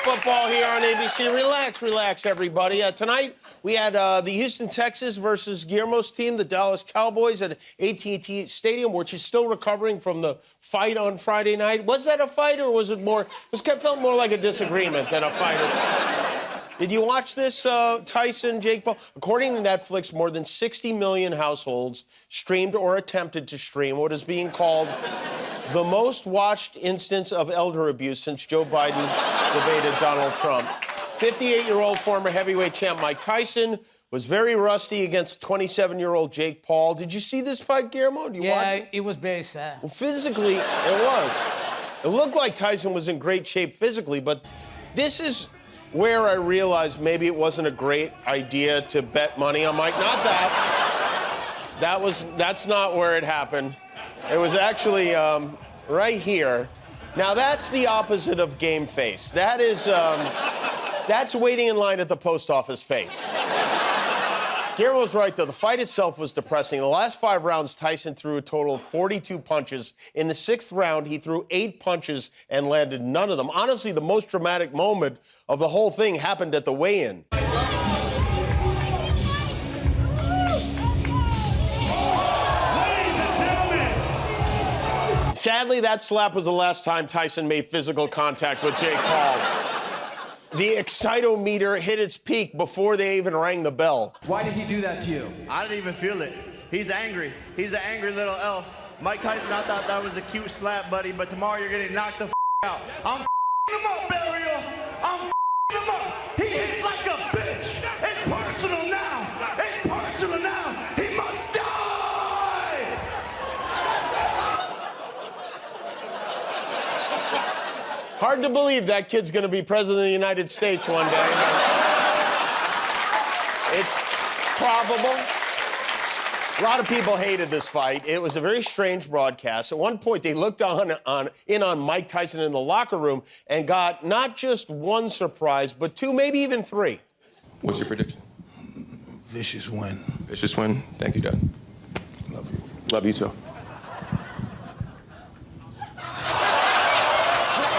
Football here on ABC. Relax, everybody. Tonight, we had the Houston Texans versus Guillermo's team, the Dallas Cowboys, at AT&T Stadium, which is still recovering from the fight on Friday night. Was that a fight, or was it more... It felt more like a disagreement than a fight. Did you watch this, Tyson, Jake Paul? According to Netflix, more than 60 million households streamed or attempted to stream what is being called the most watched instance of elder abuse since Joe Biden debated Donald Trump. 58-year-old former heavyweight champ Mike Tyson was very rusty against 27-year-old Jake Paul. Did you see this fight, Guillermo? Did you watch it? It was very sad. Well, physically, it was. It looked like Tyson was in great shape physically, but this is where I realized maybe it wasn't a great idea to bet money on Mike. Not that. That's not where it happened. It was actually right here. Now, that's the opposite of game face. That is, that's waiting in line at the post office face. Guillermo's right, though. The fight itself was depressing. In the last 5 rounds, Tyson threw a total of 42 punches. In the 6th round, he threw 8 punches and landed none of them. Honestly, the most dramatic moment of the whole thing happened at the weigh-in. Sadly, that slap was the last time Tyson made physical contact with Jake Paul. The excitometer hit its peak before they even rang the bell. Why did he do that to you? I didn't even feel it. He's angry. He's an angry little elf. Mike Tyson, I thought that was a cute slap, buddy, but tomorrow you're getting knocked the out. I'm him up, Burial. I'm him up. He hits like a bitch. It's personal now. It's personal now. He must die. Hard to believe that kid's going to be president of the United States one day. It's probable. A lot of people hated this fight. It was a very strange broadcast. At one point, they looked in on Mike Tyson in the locker room and got not just 1 surprise, but 2, maybe even 3. What's your prediction? Vicious win. Vicious win. Thank you, Dad. Love you. Love you, too.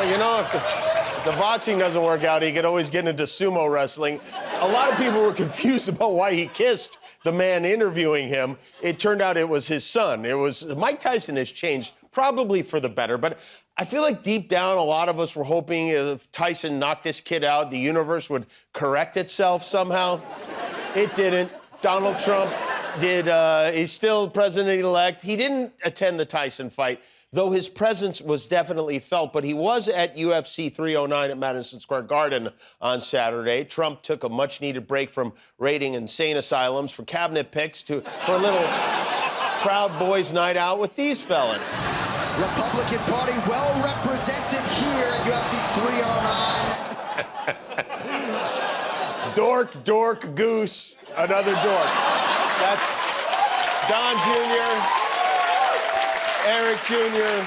You know, if the boxing doesn't work out, he could always get into sumo wrestling. A lot of people were confused about why he kissed the man interviewing him. It turned out it was his son. Mike Tyson has changed, probably for the better, but I feel like deep down, a lot of us were hoping if Tyson knocked this kid out, the universe would correct itself somehow. It didn't. Donald Trump did. He's still president-elect. He didn't attend the Tyson fight, though his presence was definitely felt, but he was at UFC 309 at Madison Square Garden on Saturday. Trump took a much-needed break from raiding insane asylums for cabinet picks for a little Proud Boys night out with these fellas. Republican Party well represented here at UFC 309. Dork, goose, another dork. That's Don Jr., Eric Jr.,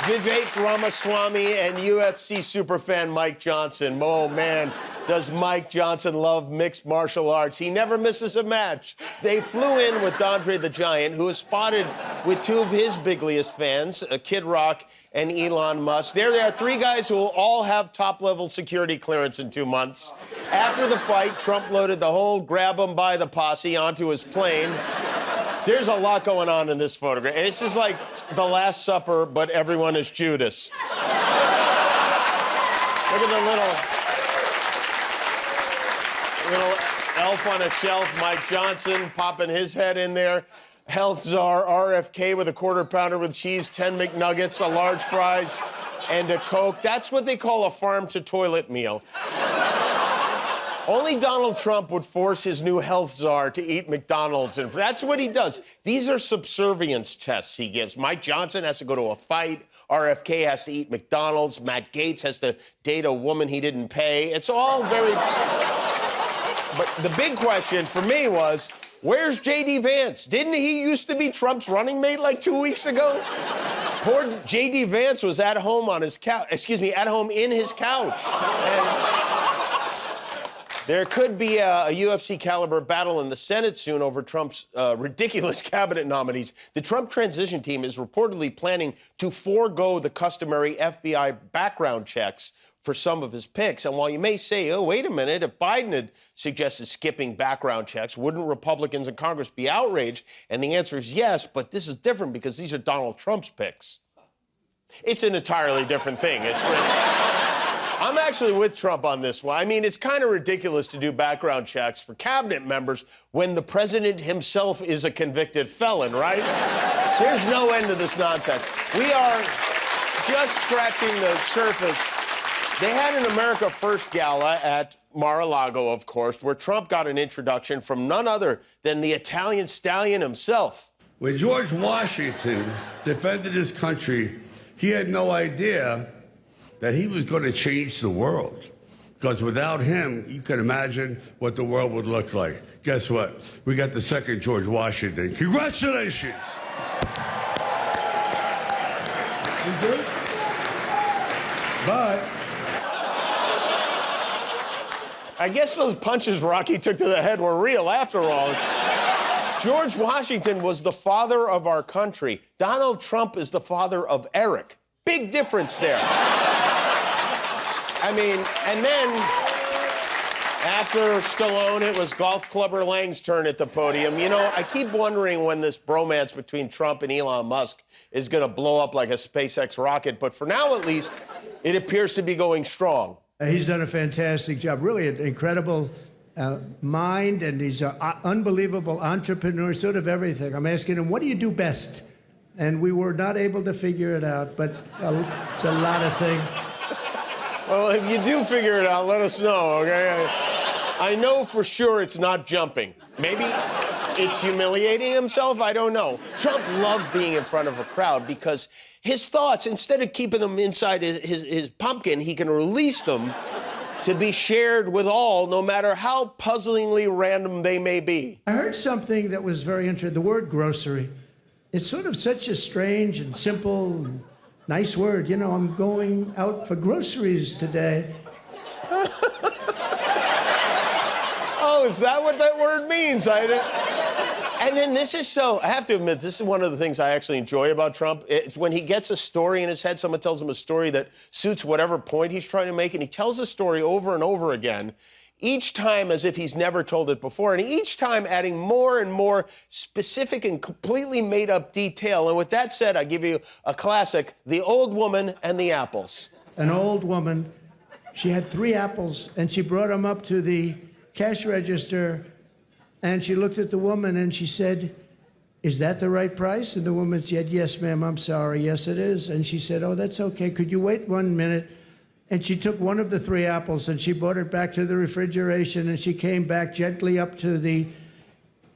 Vivek Ramaswamy, and UFC superfan Mike Johnson. Oh, man, does Mike Johnson love mixed martial arts. He never misses a match. They flew in with Andre the Giant, who is spotted with 2 of his bigliest fans, Kid Rock and Elon Musk. There they are, 3 guys who will all have top-level security clearance in 2 months. After the fight, Trump loaded the whole grab-em-by-the-posse onto his plane. There's a lot going on in this photograph. This is like the Last Supper, but everyone is Judas. Look at the little elf on a shelf, Mike Johnson popping his head in there. Health czar RFK with a quarter pounder with cheese, 10 McNuggets, a large fries, and a Coke. That's what they call a farm-to-toilet meal. Only Donald Trump would force his new health czar to eat McDonald's, and that's what he does. These are subservience tests he gives. Mike Johnson has to go to a fight. RFK has to eat McDonald's. Matt Gaetz has to date a woman he didn't pay. It's all very... But the big question for me was, where's J.D. Vance? Didn't he used to be Trump's running mate like 2 weeks ago? Poor J.D. Vance was at home on his couch. At home in his couch. And there could be a UFC caliber battle in the Senate soon over Trump's ridiculous cabinet nominees. The Trump transition team is reportedly planning to forego the customary FBI background checks for some of his picks. And while you may say, oh, wait a minute, if Biden had suggested skipping background checks, wouldn't Republicans in Congress be outraged? And the answer is yes, but this is different because these are Donald Trump's picks. It's an entirely different thing. It's really... I'm actually with Trump on this one. I mean, it's kind of ridiculous to do background checks for cabinet members when the president himself is a convicted felon, right? There's no end to this nonsense. We are just scratching the surface. They had an America First gala at Mar-a-Lago, of course, where Trump got an introduction from none other than the Italian stallion himself. When George Washington defended his country, he had no idea that he was going to change the world. Because without him, you can imagine what the world would look like. Guess what? We got the second George Washington. Congratulations! You good? But I guess those punches Rocky took to the head were real after all. George Washington was the father of our country. Donald Trump is the father of Eric. Big difference there. I mean, and then after Stallone, it was Golf Clubber Lang's turn at the podium. You know, I keep wondering when this bromance between Trump and Elon Musk is going to blow up like a SpaceX rocket. But for now, at least, it appears to be going strong. He's done a fantastic job. Really an incredible mind, and he's an unbelievable entrepreneur, sort of everything. I'm asking him, what do you do best? And we were not able to figure it out, but it's a lot of things. Well, if you do figure it out, let us know, okay? I know for sure it's not jumping. Maybe it's humiliating himself, I don't know. Trump loves being in front of a crowd because his thoughts, instead of keeping them inside his pumpkin, he can release them to be shared with all, no matter how puzzlingly random they may be. I heard something that was very interesting, the word grocery. It's sort of such a strange and simple, nice word. You know, I'm going out for groceries today. Oh, is that what that word means? And then this is so, I have to admit, this is one of the things I actually enjoy about Trump. It's when he gets a story in his head, someone tells him a story that suits whatever point he's trying to make, and he tells the story over and over again, each time as if he's never told it before, and each time adding more and more specific and completely made-up detail. And with that said, I give you a classic, The Old Woman and the Apples. An old woman, she had 3 apples, and she brought them up to the cash register, and she looked at the woman and she said, is that the right price? And the woman said, yes, ma'am, I'm sorry, yes, it is. And she said, oh, that's okay, could you wait 1 minute? And she took one of the 3 apples and she brought it back to the refrigeration, and she came back gently up to the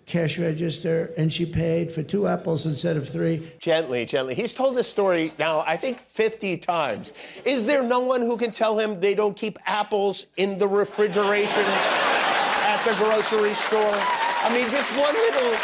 cash register and she paid for 2 apples instead of 3. Gently, gently. He's told this story now, I think, 50 times. Is there no one who can tell him they don't keep apples in the refrigeration at the grocery store? I mean, just one little...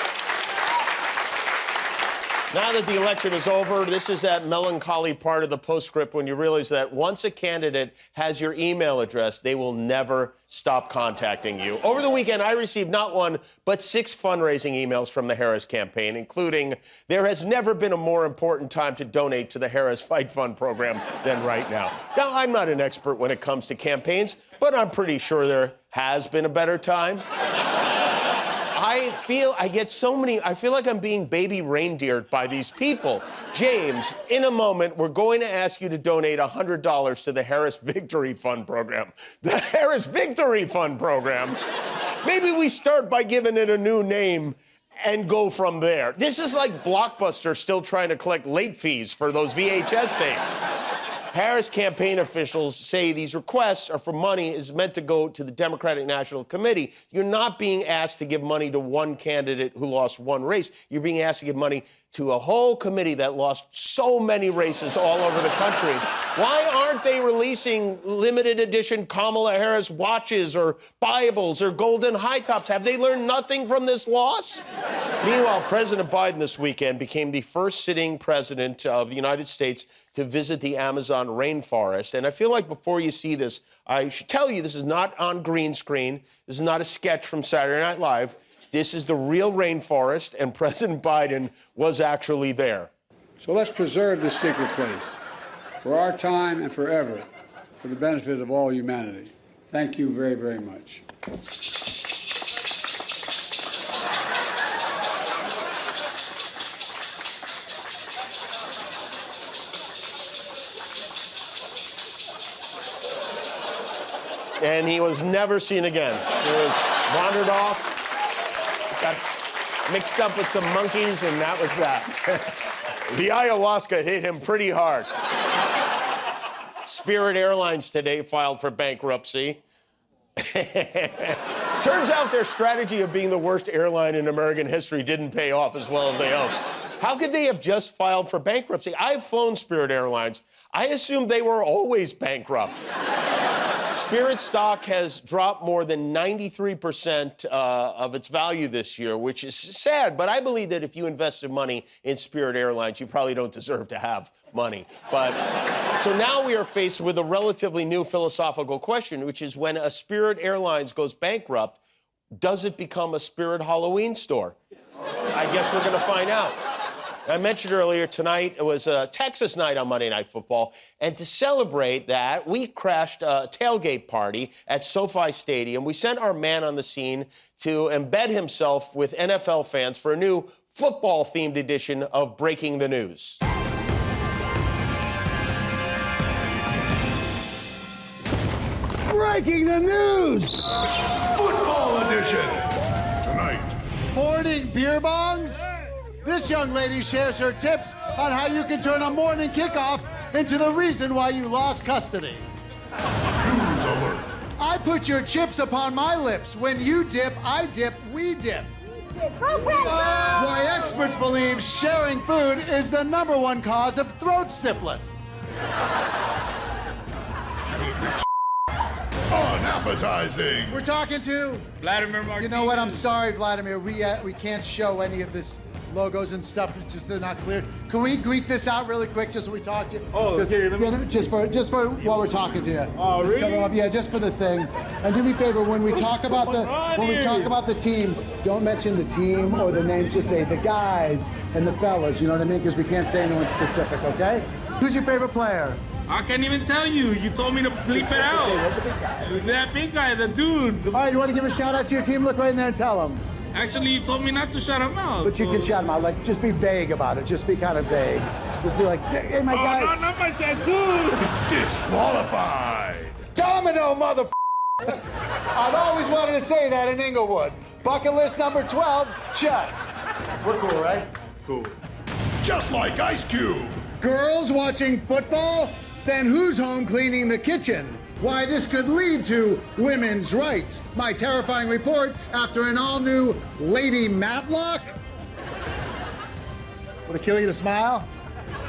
Now that the election is over, this is that melancholy part of the postscript when you realize that once a candidate has your email address, they will never stop contacting you. Over the weekend, I received not 1, but 6 fundraising emails from the Harris campaign, including, there has never been a more important time to donate to the Harris Fight Fund program than right now. Now, I'm not an expert when it comes to campaigns, but I'm pretty sure there has been a better time. I feel like I'm being baby reindeered by these people. James, in a moment, we're going to ask you to donate $100 to the Harris Victory Fund program. The Harris Victory Fund program. Maybe we start by giving it a new name and go from there. This is like Blockbuster still trying to collect late fees for those VHS tapes. Harris campaign officials say these requests are for money is meant to go to the Democratic National Committee. You're not being asked to give money to one candidate who lost 1 race. You're being asked to give money to a whole committee that lost so many races all over the country. Why aren't they releasing limited edition Kamala Harris watches or Bibles or golden high tops? Have they learned nothing from this loss? Meanwhile, President Biden this weekend became the first sitting president of the United States to visit the Amazon rainforest. And I feel like before you see this, I should tell you this is not on green screen. This is not a sketch from Saturday Night Live. This is the real rainforest, and President Biden was actually there. So let's preserve this sacred place for our time and forever. for the benefit of all humanity. Thank you very, very much. And he was never seen again. He was wandered off, got mixed up with some monkeys, and that was that. The ayahuasca hit him pretty hard. Spirit Airlines today filed for bankruptcy. Turns out their strategy of being the worst airline in American history didn't pay off as well as they hoped. How could they have just filed for bankruptcy? I've flown Spirit Airlines. I assumed they were always bankrupt. Spirit stock has dropped more than 93% of its value this year, which is sad, but I believe that if you invested money in Spirit Airlines, you probably don't deserve to have money. But so now we are faced with a relatively new philosophical question, which is when a Spirit Airlines goes bankrupt, does it become a Spirit Halloween store? I guess we're going to find out. I mentioned earlier tonight, it was a Texas night on Monday Night Football, and to celebrate that, we crashed a tailgate party at SoFi Stadium. We sent our man on the scene to embed himself with NFL fans for a new football-themed edition of Breaking the News. Breaking the news! Football edition. Tonight. Morning beer bongs? This young lady shares her tips on how you can turn a morning kickoff into the reason why you lost custody. News alert. I put your chips upon my lips. When you dip, I dip, we dip. Why experts believe sharing food is the #1 cause of throat syphilis. Unappetizing. We're talking to Vladimir Martinez. You know what? I'm sorry, Vladimir. We can't show any of this logos and stuff. Just they're not clear. Can we greet this out really quick, just so we talk to you? Oh, just, here, just for while we're talking to you. Oh, just really? cover up, yeah, just for the thing. And do me a favor, when we talk about the teams, don't mention the team or the names. Just say the guys and the fellas. You know what I mean? Because we can't say anyone specific. Okay? Who's your favorite player? I can't even tell you. You told me to bleep it out. That big guy, the dude. All right, you want to give a shout out to your team? Look right in there and tell them. Actually, you told me not to shout him out. But you can shout them out. Like, just be vague about it. Just be kind of vague. Just be like, hey, my guy. Oh, no, not my tattoo. Disqualified. Domino, mother. I've always wanted to say that in Inglewood. Bucket list number 12, check. We're cool, right? Cool. Just like Ice Cube. Girls watching football? Then who's home cleaning the kitchen? Why this could lead to women's rights. My terrifying report after an all-new Lady Matlock. Would it kill you to smile?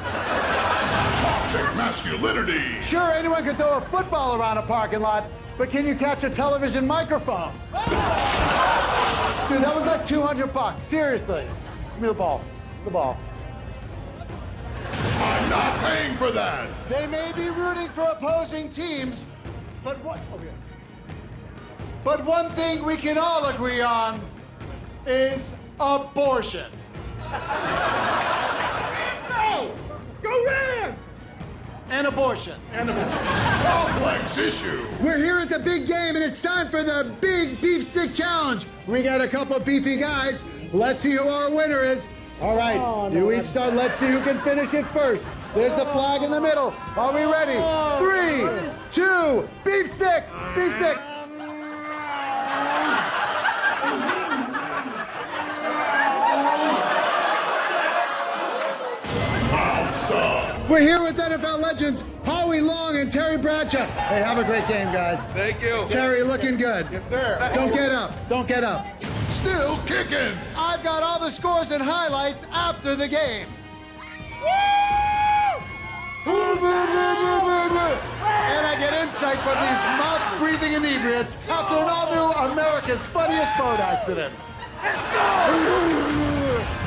Toxic masculinity. Sure, anyone can throw a football around a parking lot, but can you catch a television microphone? Dude, that was like $200. Seriously. Give me the ball. The ball. I'm not paying for that. They may be rooting for opposing teams, but what? Oh, yeah. But one thing we can all agree on is abortion. No! Go Rams! And abortion. Complex issue. We're here at the big game, and it's time for the Big Beef Stick Challenge. We got a couple beefy guys. Let's see who our winner is. All right, you each start. Let's see who can finish it first. There's the flag in the middle. Are we ready? 3, 2, beef stick, beef stick. We're here with NFL legends Howie Long and Terry Bradshaw. Hey, have a great game, guys. Thank you. Terry, looking good. Yes, sir. Don't get up. Don't get up. Still kicking. I've got all the scores and highlights after the game. And I get insight from these mouth-breathing inebriates after an all-new America's Funniest Boat Accidents. Let's go!